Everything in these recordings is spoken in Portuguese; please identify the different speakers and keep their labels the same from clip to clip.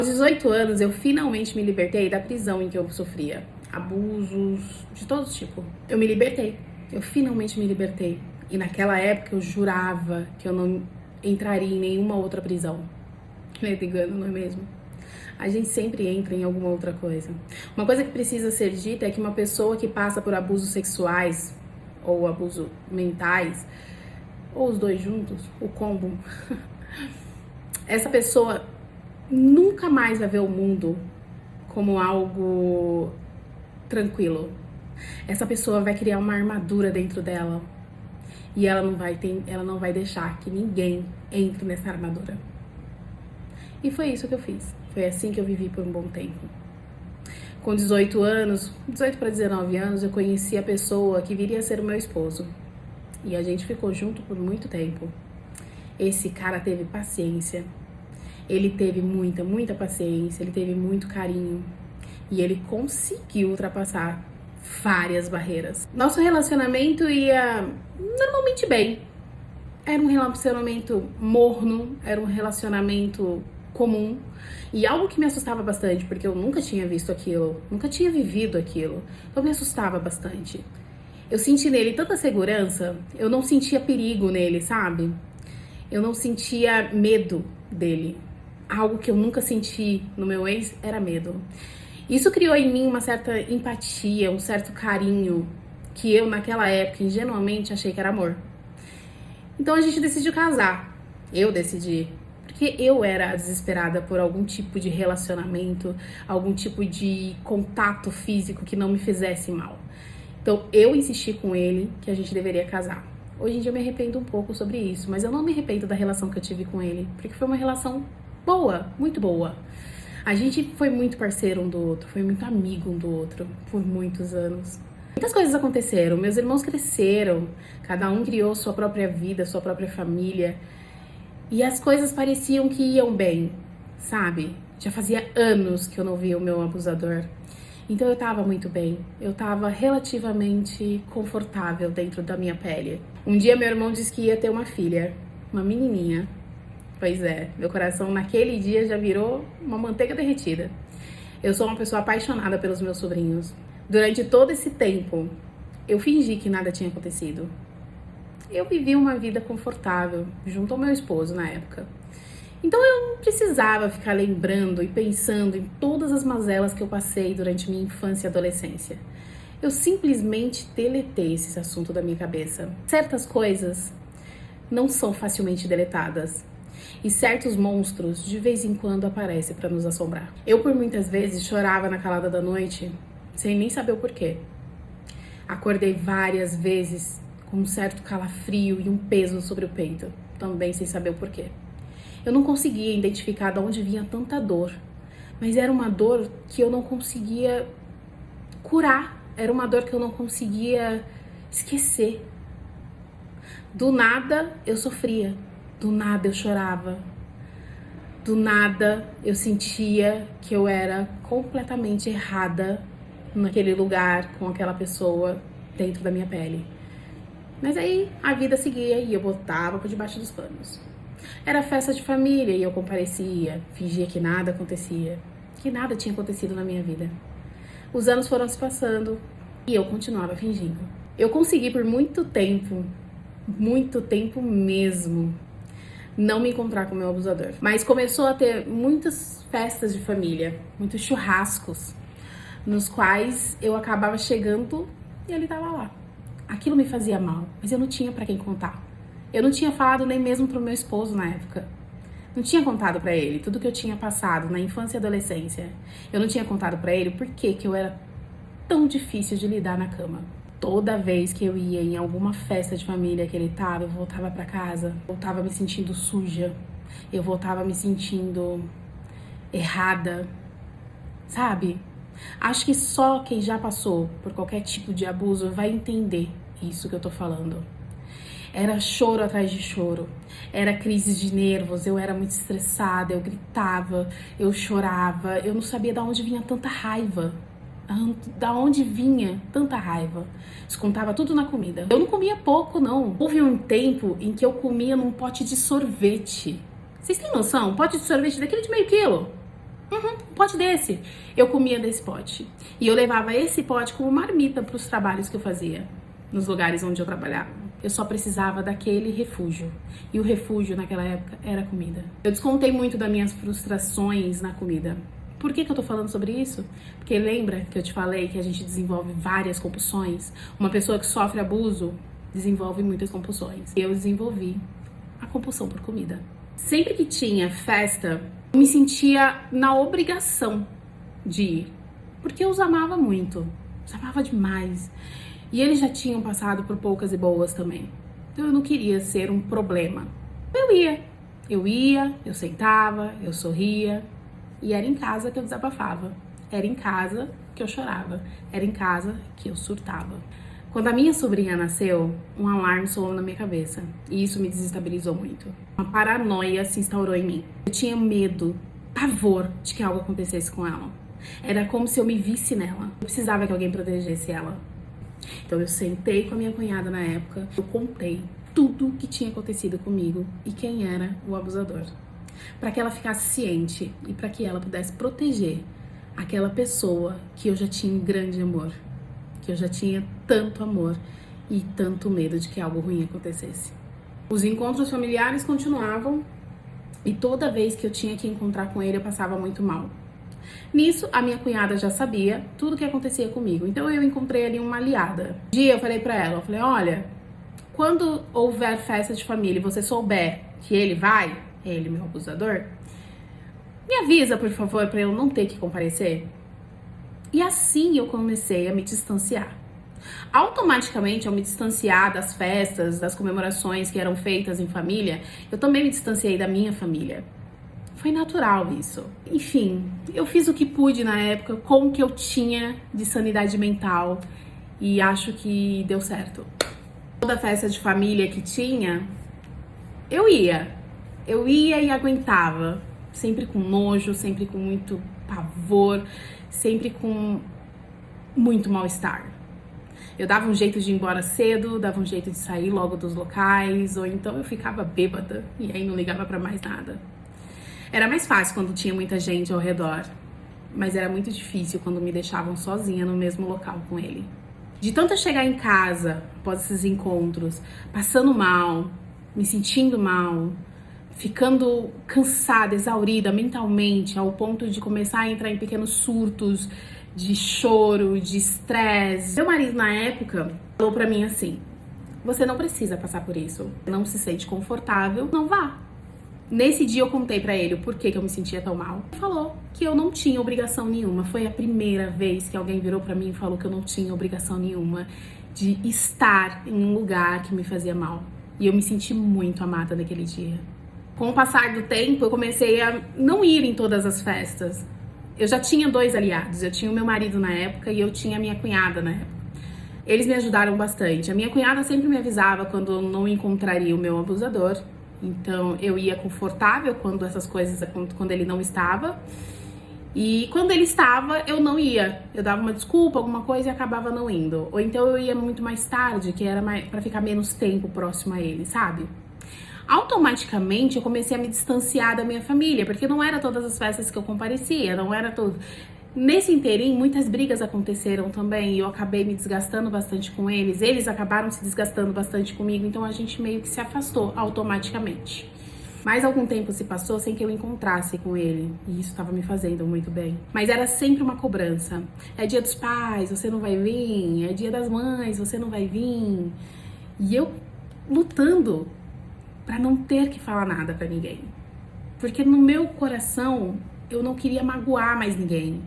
Speaker 1: Aos 18 anos, eu finalmente me libertei da prisão em que eu sofria abusos de todo tipo. Eu me libertei. Eu finalmente me libertei. E naquela época eu jurava que eu não entraria em nenhuma outra prisão. Ledo engano, não é mesmo? A gente sempre entra em alguma outra coisa. Uma coisa que precisa ser dita é que uma pessoa que passa por abusos sexuais ou abusos mentais, ou os dois juntos, o combo, essa pessoa nunca mais vai ver o mundo como algo tranquilo. Essa pessoa vai criar uma armadura dentro dela e ela não vai deixar que ninguém entre nessa armadura. E foi isso que eu fiz. Foi assim que eu vivi por um bom tempo. Com 18 anos, 18 para 19 anos, eu conheci a pessoa que viria a ser o meu esposo. E a gente ficou junto por muito tempo. Esse cara teve paciência. Ele teve muita paciência, ele teve muito carinho. E ele conseguiu ultrapassar várias barreiras. Nosso relacionamento ia normalmente bem. Era um relacionamento morno, era um relacionamento comum. E algo que me assustava bastante, porque eu nunca tinha visto aquilo, nunca tinha vivido aquilo. Então me assustava bastante. Eu senti nele tanta segurança, eu não sentia perigo nele, sabe? Eu não sentia medo dele. Algo que eu nunca senti no meu ex era medo. Isso criou em mim uma certa empatia, um certo carinho, que eu naquela época ingenuamente achei que era amor. Então a gente decidiu casar. Eu decidi. Porque eu era desesperada por algum tipo de relacionamento, algum tipo de contato físico que não me fizesse mal. Então eu insisti com ele que a gente deveria casar. Hoje em dia eu me arrependo um pouco sobre isso, mas eu não me arrependo da relação que eu tive com ele, porque foi uma relação boa, muito boa. A gente foi muito parceiro um do outro, foi muito amigo um do outro por muitos anos. Muitas coisas aconteceram, meus irmãos cresceram, cada um criou sua própria vida, sua própria família. E as coisas pareciam que iam bem, sabe? Já fazia anos que eu não via o meu abusador. Então eu tava muito bem, eu tava relativamente confortável dentro da minha pele. Um dia meu irmão disse que ia ter uma filha, uma menininha. Pois é, meu coração naquele dia já virou uma manteiga derretida. Eu sou uma pessoa apaixonada pelos meus sobrinhos. Durante todo esse tempo, eu fingi que nada tinha acontecido. Eu vivi uma vida confortável junto ao meu esposo na época. Então eu não precisava ficar lembrando e pensando em todas as mazelas que eu passei durante minha infância e adolescência. Eu simplesmente deletei esse assunto da minha cabeça. Certas coisas não são facilmente deletadas. E certos monstros de vez em quando aparecem para nos assombrar. Eu por muitas vezes chorava na calada da noite sem nem saber o porquê. Acordei várias vezes com um certo calafrio e um peso sobre o peito, também sem saber o porquê. Eu não conseguia identificar de onde vinha tanta dor, mas era uma dor que eu não conseguia curar, era uma dor que eu não conseguia esquecer. Do nada eu sofria, do nada eu chorava, do nada eu sentia que eu era completamente errada naquele lugar, com aquela pessoa dentro da minha pele. Mas aí a vida seguia e eu botava por debaixo dos panos. Era festa de família e eu comparecia, fingia que nada acontecia, que nada tinha acontecido na minha vida. Os anos foram se passando e eu continuava fingindo. Eu consegui por muito tempo mesmo, não me encontrar com o meu abusador. Mas começou a ter muitas festas de família, muitos churrascos, nos quais eu acabava chegando e ele tava lá. Aquilo me fazia mal, mas eu não tinha pra quem contar. Eu não tinha falado nem mesmo pro meu esposo na época. Não tinha contado pra ele tudo que eu tinha passado na infância e adolescência. Eu não tinha contado pra ele por que eu era tão difícil de lidar na cama. Toda vez que eu ia em alguma festa de família que ele tava, eu voltava pra casa, voltava me sentindo suja, eu voltava me sentindo errada, sabe? Acho que só quem já passou por qualquer tipo de abuso vai entender isso que eu tô falando. Era choro atrás de choro, era crise de nervos, eu era muito estressada, eu gritava, eu chorava, eu não sabia de onde vinha tanta raiva. Da onde vinha tanta raiva. Descontava tudo na comida. Eu não comia pouco, não. Houve um tempo em que eu comia num pote de sorvete. Vocês têm noção? Um pote de sorvete daquele de meio quilo. Um pote desse. Eu comia desse pote. E eu levava esse pote como marmita para os trabalhos que eu fazia, nos lugares onde eu trabalhava. Eu só precisava daquele refúgio. E o refúgio naquela época era comida. Eu descontei muito das minhas frustrações na comida. Por que eu tô falando sobre isso? Porque lembra que eu te falei que a gente desenvolve várias compulsões? Uma pessoa que sofre abuso desenvolve muitas compulsões. Eu desenvolvi a compulsão por comida. Sempre que tinha festa, eu me sentia na obrigação de ir. Porque eu os amava muito. Os amava demais. E eles já tinham passado por poucas e boas também. Então eu não queria ser um problema. Eu ia, eu sentava, eu sorria. E era em casa que eu desabafava. Era em casa que eu chorava. Era em casa que eu surtava. Quando a minha sobrinha nasceu, um alarme soou na minha cabeça. E isso me desestabilizou muito. Uma paranoia se instaurou em mim. Eu tinha medo, pavor de que algo acontecesse com ela. Era como se eu me visse nela. Eu precisava que alguém protegesse ela. Então eu sentei com a minha cunhada na época. Eu contei tudo o que tinha acontecido comigo e quem era o abusador. Para que ela ficasse ciente e para que ela pudesse proteger aquela pessoa que eu já tinha um grande amor. Que eu já tinha tanto amor e tanto medo de que algo ruim acontecesse. Os encontros familiares continuavam e toda vez que eu tinha que encontrar com ele eu passava muito mal. Nisso, a minha cunhada já sabia tudo o que acontecia comigo, então eu encontrei ali uma aliada. Um dia eu falei pra ela, eu falei, olha, quando houver festa de família e você souber que ele vai, ele, meu abusador, me avisa, por favor, pra eu não ter que comparecer. E assim eu comecei a me distanciar. Automaticamente, ao me distanciar das festas, das comemorações que eram feitas em família, eu também me distanciei da minha família. Foi natural isso. Enfim, eu fiz o que pude na época com o que eu tinha de sanidade mental e acho que deu certo. Toda festa de família que tinha, eu ia. Eu ia e aguentava. Sempre com nojo, sempre com muito pavor, sempre com muito mal-estar. Eu dava um jeito de ir embora cedo, dava um jeito de sair logo dos locais, ou então eu ficava bêbada e aí não ligava pra mais nada. Era mais fácil quando tinha muita gente ao redor, mas era muito difícil quando me deixavam sozinha no mesmo local com ele. De tanto eu chegar em casa após esses encontros, passando mal, me sentindo mal, ficando cansada, exaurida mentalmente, ao ponto de começar a entrar em pequenos surtos de choro, de estresse. Meu marido, na época, falou pra mim assim, você não precisa passar por isso, não se sente confortável, não vá. Nesse dia eu contei pra ele o porquê que eu me sentia tão mal. Ele falou que eu não tinha obrigação nenhuma. Foi a primeira vez que alguém virou pra mim e falou que eu não tinha obrigação nenhuma de estar em um lugar que me fazia mal. E eu me senti muito amada naquele dia. Com o passar do tempo, eu comecei a não ir em todas as festas. Eu já tinha 2 aliados. Eu tinha o meu marido na época e eu tinha a minha cunhada na época. Eles me ajudaram bastante. A minha cunhada sempre me avisava quando eu não encontraria o meu abusador. Então eu ia confortável quando essas coisas, quando ele não estava. E quando ele estava, eu não ia. Eu dava uma desculpa, alguma coisa e acabava não indo. Ou então eu ia muito mais tarde, que era pra ficar menos tempo próximo a ele, sabe? Automaticamente eu comecei a me distanciar da minha família, porque não era todas as festas que eu comparecia, não era tudo. Nesse inteirinho, muitas brigas aconteceram também e eu acabei me desgastando bastante com eles. Eles acabaram se desgastando bastante comigo, então a gente meio que se afastou automaticamente. Mais algum tempo se passou sem que eu encontrasse com ele e isso estava me fazendo muito bem. Mas era sempre uma cobrança. É dia dos pais, você não vai vir. É dia das mães, você não vai vir. E eu lutando pra não ter que falar nada pra ninguém. Porque no meu coração eu não queria magoar mais ninguém.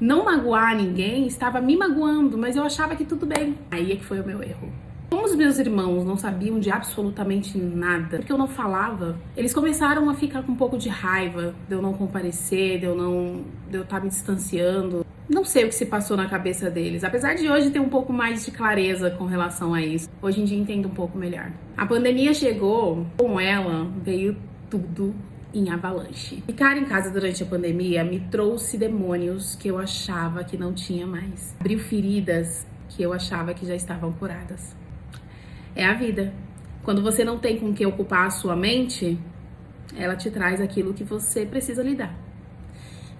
Speaker 1: Não magoar ninguém estava me magoando, mas eu achava que tudo bem. Aí é que foi o meu erro. Como os meus irmãos não sabiam de absolutamente nada, porque eu não falava, eles começaram a ficar com um pouco de raiva de eu não comparecer, de eu estar me distanciando. Não sei o que se passou na cabeça deles, apesar de hoje ter um pouco mais de clareza com relação a isso. Hoje em dia entendo um pouco melhor. A pandemia chegou, com ela veio tudo em avalanche. Ficar em casa durante a pandemia me trouxe demônios que eu achava que não tinha mais. Abriu feridas que eu achava que já estavam curadas. É a vida. Quando você não tem com que ocupar a sua mente, ela te traz aquilo que você precisa lidar.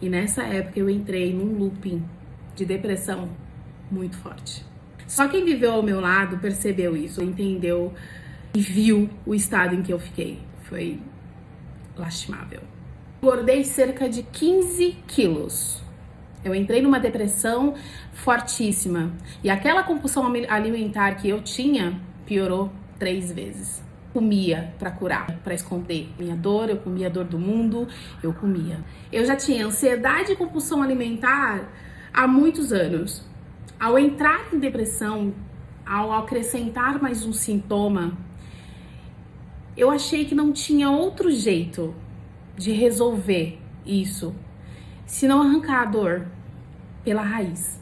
Speaker 1: E nessa época eu entrei num looping de depressão muito forte. Só quem viveu ao meu lado percebeu isso, entendeu e viu o estado em que eu fiquei. Foi lastimável. Engordei cerca de 15 quilos. Eu entrei numa depressão fortíssima. E aquela compulsão alimentar que eu tinha piorou 3 vezes. Comia pra curar, pra esconder minha dor, eu comia a dor do mundo, eu comia. Eu já tinha ansiedade e compulsão alimentar há muitos anos. Ao entrar em depressão, ao acrescentar mais um sintoma, eu achei que não tinha outro jeito de resolver isso, se não arrancar a dor pela raiz.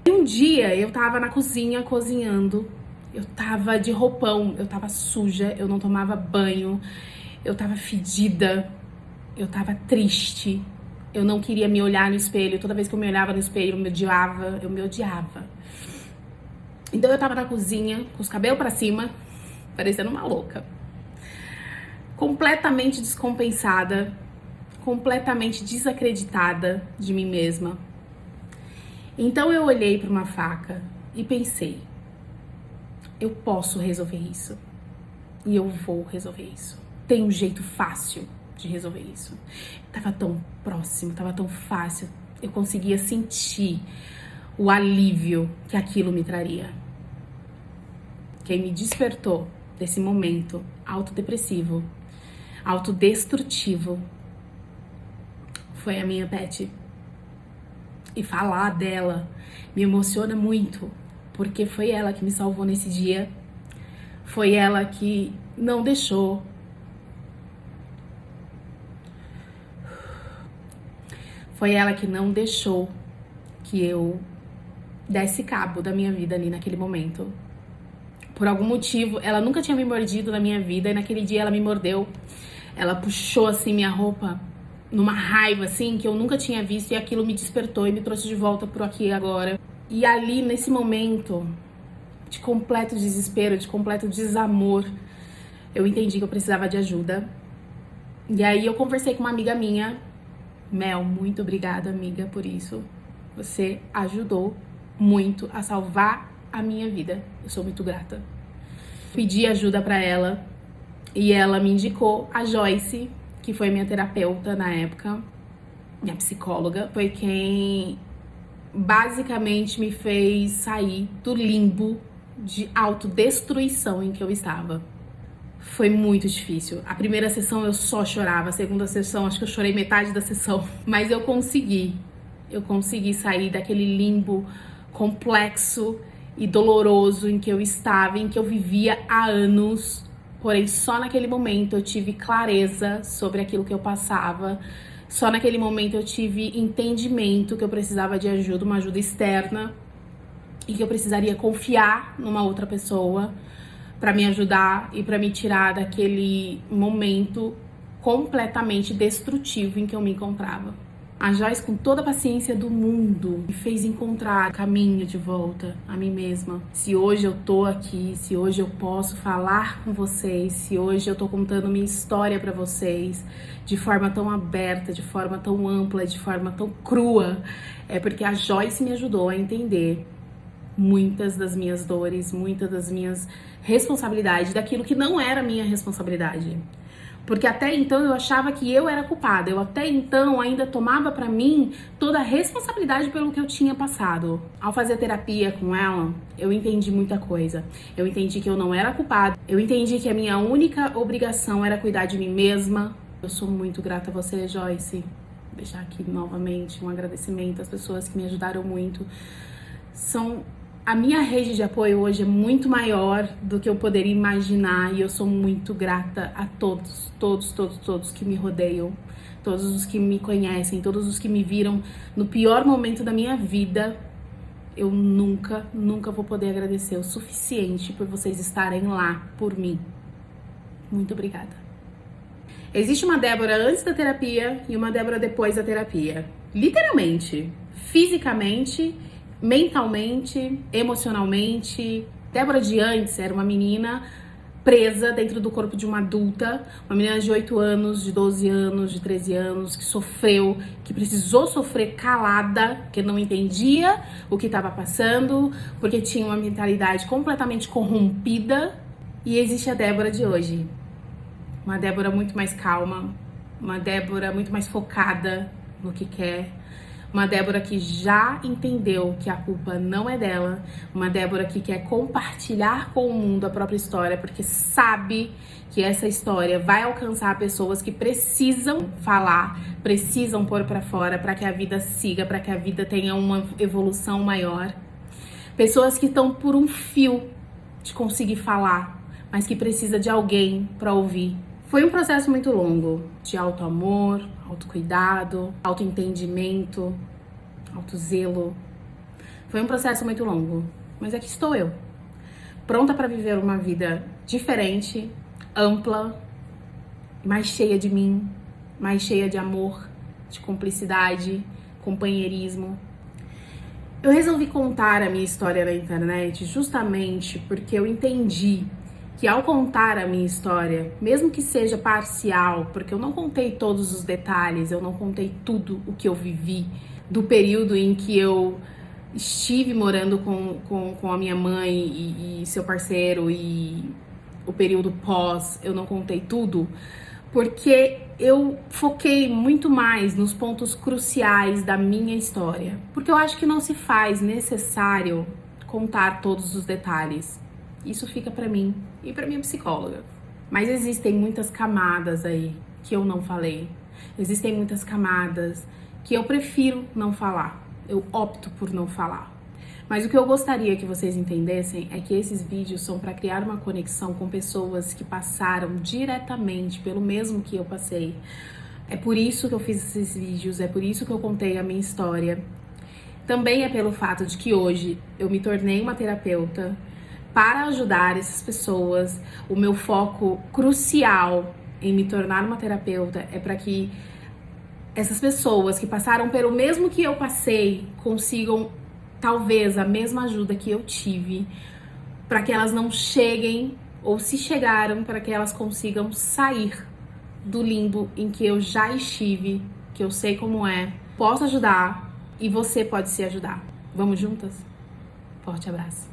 Speaker 1: E um dia eu tava na cozinha cozinhando, eu tava de roupão, eu tava suja, eu não tomava banho, eu tava fedida, eu tava triste, eu não queria me olhar no espelho. Toda vez que eu me olhava no espelho, eu me odiava. Então eu tava na cozinha, com os cabelos pra cima, parecendo uma louca. Completamente descompensada, completamente desacreditada de mim mesma. Então eu olhei para uma faca e pensei, eu posso resolver isso. E eu vou resolver isso. Tem um jeito fácil de resolver isso. Tava tão próximo, tava tão fácil. Eu conseguia sentir o alívio que aquilo me traria. Quem me despertou desse momento autodepressivo, autodestrutivo, foi a minha pet. E falar dela me emociona muito, porque foi ela que me salvou nesse dia. Foi ela que não deixou que eu desse cabo da minha vida ali naquele momento. Por algum motivo, ela nunca tinha me mordido na minha vida, e naquele dia ela me mordeu. Ela puxou assim minha roupa numa raiva assim que eu nunca tinha visto, e aquilo me despertou e me trouxe de volta pro aqui e agora. E ali, nesse momento de completo desespero, de completo desamor, eu entendi que eu precisava de ajuda. E aí eu conversei com uma amiga minha. Mel, muito obrigada, amiga, por isso. Você ajudou muito a salvar a minha vida. Eu sou muito grata. Pedi ajuda pra ela e ela me indicou a Joyce, que foi minha terapeuta na época, minha psicóloga. Foi quem basicamente me fez sair do limbo de autodestruição em que eu estava. Foi muito difícil. A primeira sessão eu só chorava, a segunda sessão acho que eu chorei metade da sessão, mas eu consegui sair daquele limbo complexo e doloroso em que eu estava, em que eu vivia há anos. Porém, só naquele momento eu tive clareza sobre aquilo que eu passava. Só naquele momento eu tive entendimento que eu precisava de ajuda, uma ajuda externa, e que eu precisaria confiar numa outra pessoa para me ajudar e para me tirar daquele momento completamente destrutivo em que eu me encontrava. A Joyce, com toda a paciência do mundo, me fez encontrar caminho de volta a mim mesma. Se hoje eu tô aqui, se hoje eu posso falar com vocês, se hoje eu tô contando minha história para vocês de forma tão aberta, de forma tão ampla, de forma tão crua, é porque a Joyce me ajudou a entender muitas das minhas dores, muitas das minhas responsabilidades, daquilo que não era minha responsabilidade. Porque até então eu achava que eu era culpada. Eu até então ainda tomava pra mim toda a responsabilidade pelo que eu tinha passado. Ao fazer terapia com ela, eu entendi muita coisa. Eu entendi que eu não era culpada. Eu entendi que a minha única obrigação era cuidar de mim mesma. Eu sou muito grata a você, Joyce. Vou deixar aqui novamente um agradecimento às pessoas que me ajudaram muito. A minha rede de apoio hoje é muito maior do que eu poderia imaginar, e eu sou muito grata a todos que me rodeiam, todos os que me conhecem, todos os que me viram no pior momento da minha vida. Eu nunca vou poder agradecer o suficiente por vocês estarem lá por mim. Muito obrigada. Existe uma Débora antes da terapia e uma Débora depois da terapia. Literalmente, fisicamente, mentalmente, emocionalmente. Débora de antes era uma menina presa dentro do corpo de uma adulta, uma menina de 8 anos, de 12 anos, de 13 anos, que sofreu, que precisou sofrer calada, que não entendia o que estava passando, porque tinha uma mentalidade completamente corrompida. E existe a Débora de hoje, uma Débora muito mais calma, uma Débora muito mais focada no que quer, uma Débora que já entendeu que a culpa não é dela, uma Débora que quer compartilhar com o mundo a própria história, porque sabe que essa história vai alcançar pessoas que precisam falar, precisam pôr pra fora para que a vida siga, para que a vida tenha uma evolução maior. Pessoas que estão por um fio de conseguir falar, mas que precisa de alguém para ouvir. Foi um processo muito longo de autoamor, autocuidado, autoentendimento, autozelo. Foi um processo muito longo, mas aqui estou eu, pronta para viver uma vida diferente, ampla, mais cheia de mim, mais cheia de amor, de cumplicidade, companheirismo. Eu resolvi contar a minha história na internet justamente porque eu entendi que ao contar a minha história, mesmo que seja parcial, porque eu não contei todos os detalhes, eu não contei tudo o que eu vivi, do período em que eu estive morando com a minha mãe e seu parceiro e o período pós, eu não contei tudo, porque eu foquei muito mais nos pontos cruciais da minha história, porque eu acho que não se faz necessário contar todos os detalhes. Isso fica pra mim e pra minha psicóloga. Mas existem muitas camadas aí que eu não falei. Existem muitas camadas que eu prefiro não falar. Eu opto por não falar. Mas o que eu gostaria que vocês entendessem é que esses vídeos são para criar uma conexão com pessoas que passaram diretamente pelo mesmo que eu passei. É por isso que eu fiz esses vídeos, é por isso que eu contei a minha história. Também é pelo fato de que hoje eu me tornei uma terapeuta para ajudar essas pessoas. O meu foco crucial em me tornar uma terapeuta é para que essas pessoas que passaram pelo mesmo que eu passei consigam talvez a mesma ajuda que eu tive, para que elas não cheguem, ou se chegaram, para que elas consigam sair do limbo em que eu já estive, que eu sei como é. Posso ajudar e você pode se ajudar. Vamos juntas? Forte abraço.